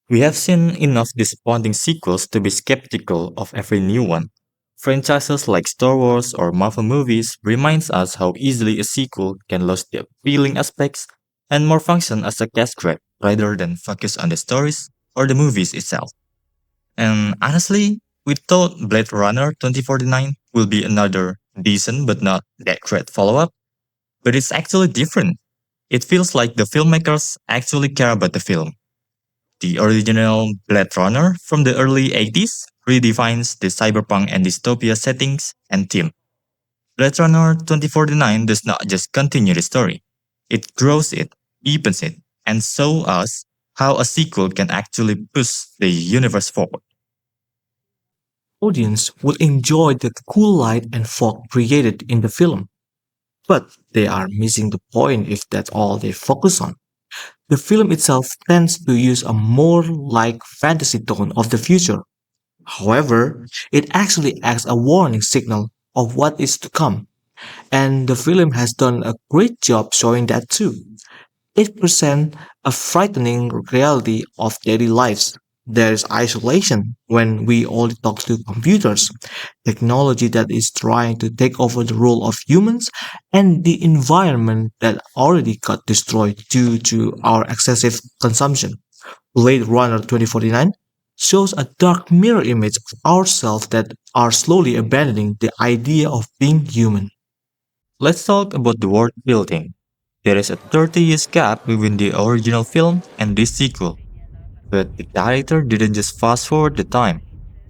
We have seen enough disappointing sequels to be skeptical of every new one. Franchises like Star Wars or Marvel movies reminds us how easily a sequel can lose the appealing aspects and more function as a cash grab rather than focus on the stories or the movies itself. And honestly, we thought Blade Runner 2049 will be another decent but not that great follow-up, but it's actually different. It feels like the filmmakers actually care about the film. The original Blade Runner from the early 80s redefines the cyberpunk and dystopia settings and theme. Blade Runner 2049 does not just continue the story, it grows it, deepens it, and shows us how a sequel can actually push the universe forward. Audience will enjoy the cool light and fog created in the film, but they are missing the point if that's all they focus on. The film itself tends to use a more like fantasy tone of the future. However, it actually acts a warning signal of what is to come, and the film has done a great job showing that too. It presents a frightening reality of daily lives. There is isolation when we only talk to computers, technology that is trying to take over the role of humans, and the environment that already got destroyed due to our excessive consumption. Blade Runner 2049 shows a dark mirror image of ourselves that are slowly abandoning the idea of being human. Let's talk about the world building. There is a 30 years gap between the original film and this sequel, but the director didn't just fast forward the time.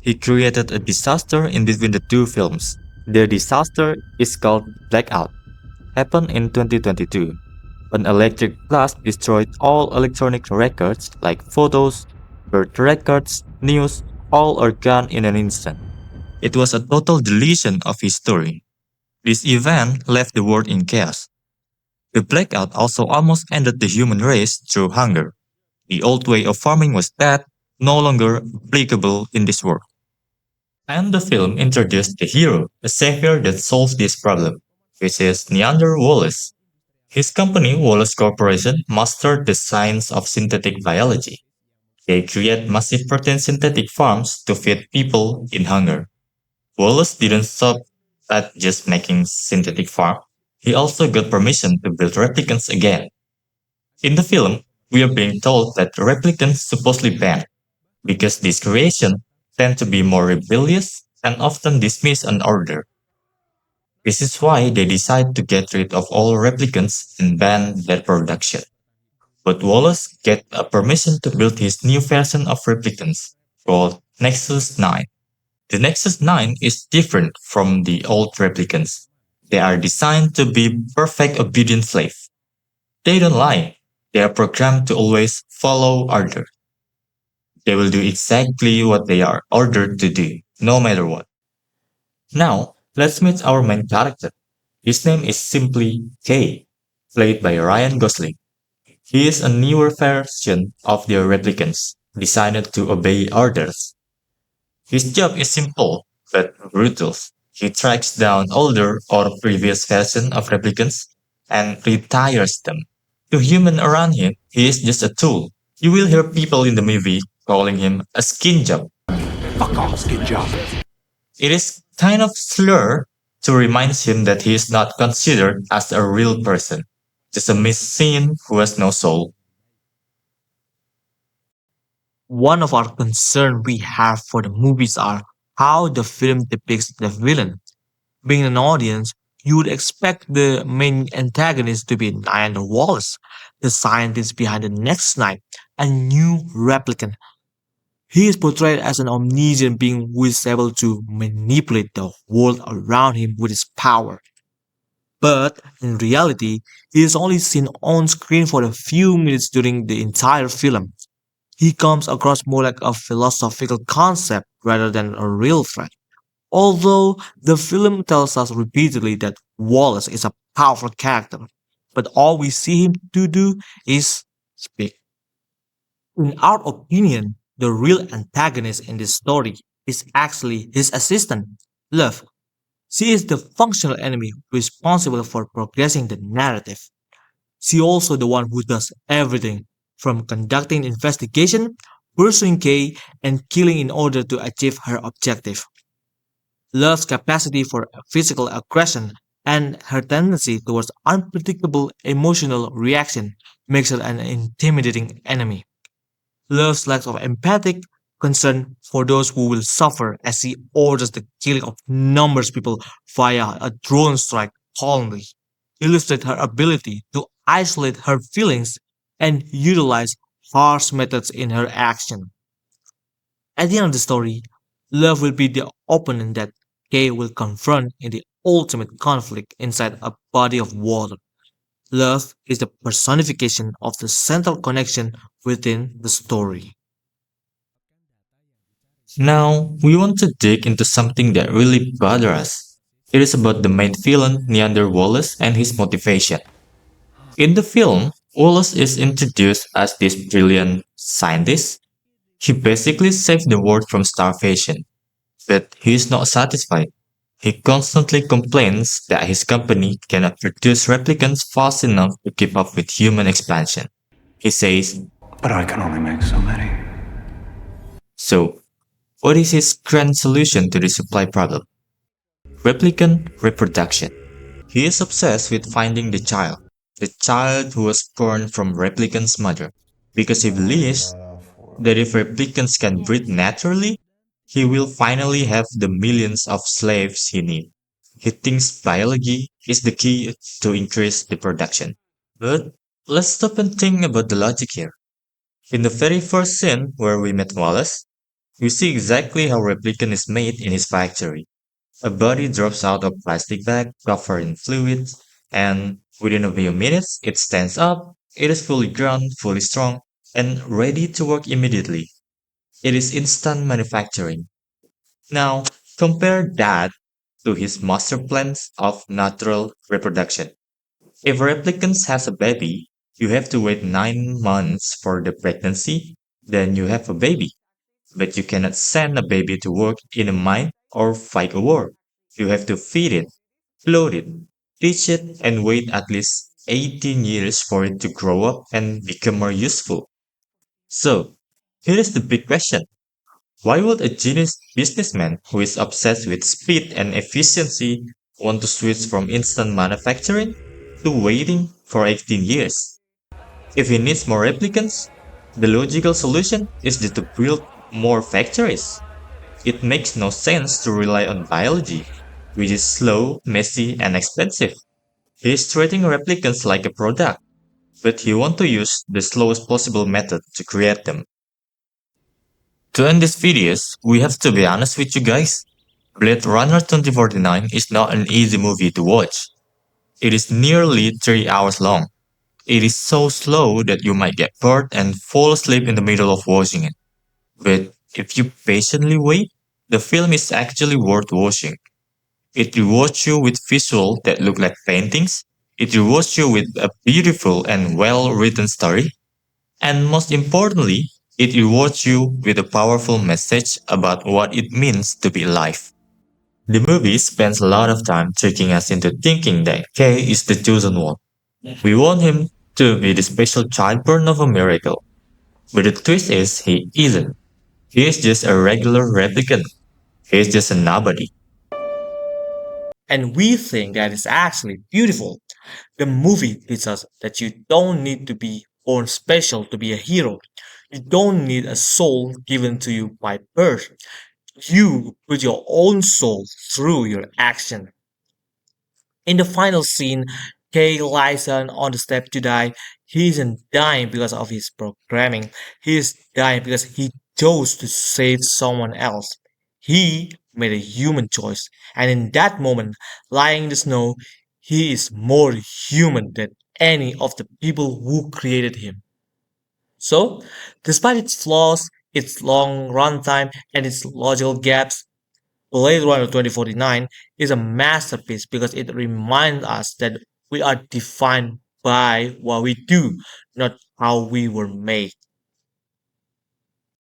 He created a disaster in between the two films. The disaster is called Blackout, happened in 2022. An electric blast destroyed all electronic records like photos, birth records, news, all are gone in an instant. It was a total deletion of history. This event left the world in chaos. The blackout also almost ended the human race through hunger. The old way of farming was dead, no longer applicable in this world. And the film introduced the hero, a savior that solves this problem, which is Neander Wallace. His company, Wallace Corporation, mastered the science of synthetic biology. They create massive protein synthetic farms to feed people in hunger. Wallace didn't stop at just making synthetic farm. He also got permission to build replicants again. In the film, we are being told that replicants supposedly banned because these creations tend to be more rebellious and often dismiss an order. This is why they decide to get rid of all replicants and ban their production. But Wallace get a permission to build his new version of replicants called Nexus 9. The Nexus 9 is different from the old replicants. They are designed to be perfect obedient slaves. They don't lie. They are programmed to always follow orders. They will do exactly what they are ordered to do, no matter what. Now, let's meet our main character. His name is simply Kay, played by Ryan Gosling. He is a newer version of the replicants, designed to obey orders. His job is simple, but brutal. He tracks down older or previous versions of replicants and retires them. To humans around him, he is just a tool. You will hear people in the movie calling him a skin job. Fuck off, skin job. It is kind of slur to remind him that he is not considered as a real person, just a machine who has no soul. One of our concerns we have for the movies are how the film depicts the villain. Being an audience, you would expect the main antagonist to be Niander Wallace, the scientist behind the next night, a new replicant. He is portrayed as an omniscient being who is able to manipulate the world around him with his power. But in reality, he is only seen on screen for a few minutes during the entire film. He comes across more like a philosophical concept rather than a real threat. Although the film tells us repeatedly that Wallace is a powerful character, but all we see him to do is speak. In our opinion, the real antagonist in this story is actually his assistant, Love. She is the functional enemy responsible for progressing the narrative. She also the one who does everything, from conducting investigation, pursuing Kay and killing in order to achieve her objective. Love's capacity for physical aggression and her tendency towards unpredictable emotional reaction makes her an intimidating enemy. Love's lack of empathic concern for those who will suffer as he orders the killing of numerous people via a drone strike calmly illustrate her ability to isolate her feelings and utilize harsh methods in her action. At the end of the story, love will be the opponent that Kay will confront in the ultimate conflict inside a body of water. Love is the personification of the central connection within the story. Now, we want to dig into something that really bothers us. It is about the main villain, Neander Wallace, and his motivation. In the film, Wallace is introduced as this brilliant scientist. He basically saved the world from starvation, but he is not satisfied. He constantly complains that his company cannot produce replicants fast enough to keep up with human expansion. He says, But I can only make so many. so, what is his grand solution to the supply problem? Replicant reproduction. He is obsessed with finding the child who was born from replicant's mother, because he believes that if replicants can breed naturally, he will finally have the millions of slaves he needs. He thinks biology is the key to increase the production. But let's stop and think about the logic here. In the very first scene where we met Wallace, we see exactly how replicant is made in his factory. A body drops out of plastic bag covered in fluids, and within a few minutes it stands up, it is fully grown, fully strong, and ready to work immediately. It is instant manufacturing. Now, compare that to his master plans of natural reproduction. If replicants has a baby, you have to wait 9 months for the pregnancy, then you have a baby. But you cannot send a baby to work in a mine or fight a war. You have to feed it, clothe it, teach it, and wait at least 18 years for it to grow up and become more useful. So, here is the big question. Why would a genius businessman who is obsessed with speed and efficiency want to switch from instant manufacturing to waiting for 18 years? If he needs more replicants, the logical solution is just to build more factories. It makes no sense to rely on biology, which is slow, messy, and expensive. He is treating replicants like a product, but he wants to use the slowest possible method to create them. To end this videos, we have to be honest with you guys. Blade Runner 2049 is not an easy movie to watch. It is nearly 3 hours long. It is so slow that you might get bored and fall asleep in the middle of watching it. But if you patiently wait, the film is actually worth watching. It rewards you with visuals that look like paintings. It rewards you with a beautiful and well written story. And most importantly, it rewards you with a powerful message about what it means to be alive. The movie spends a lot of time tricking us into thinking that Kay is the chosen one. We want him to be the special child born of a miracle. But the twist is he isn't. He is just a regular replicant. He is just a nobody. And we think that is actually beautiful. The movie teaches us that you don't need to be born special to be a hero. You don't need a soul given to you by birth. You put your own soul through your action. In the final scene, Kay lies down on the step to die. He isn't dying because of his programming. He is dying because he chose to save someone else. He made a human choice, and in that moment, lying in the snow, he is more human than any of the people who created him. So, despite its flaws, its long runtime, and its logical gaps, Blade Runner 2049 is a masterpiece because it reminds us that we are defined by what we do, not how we were made.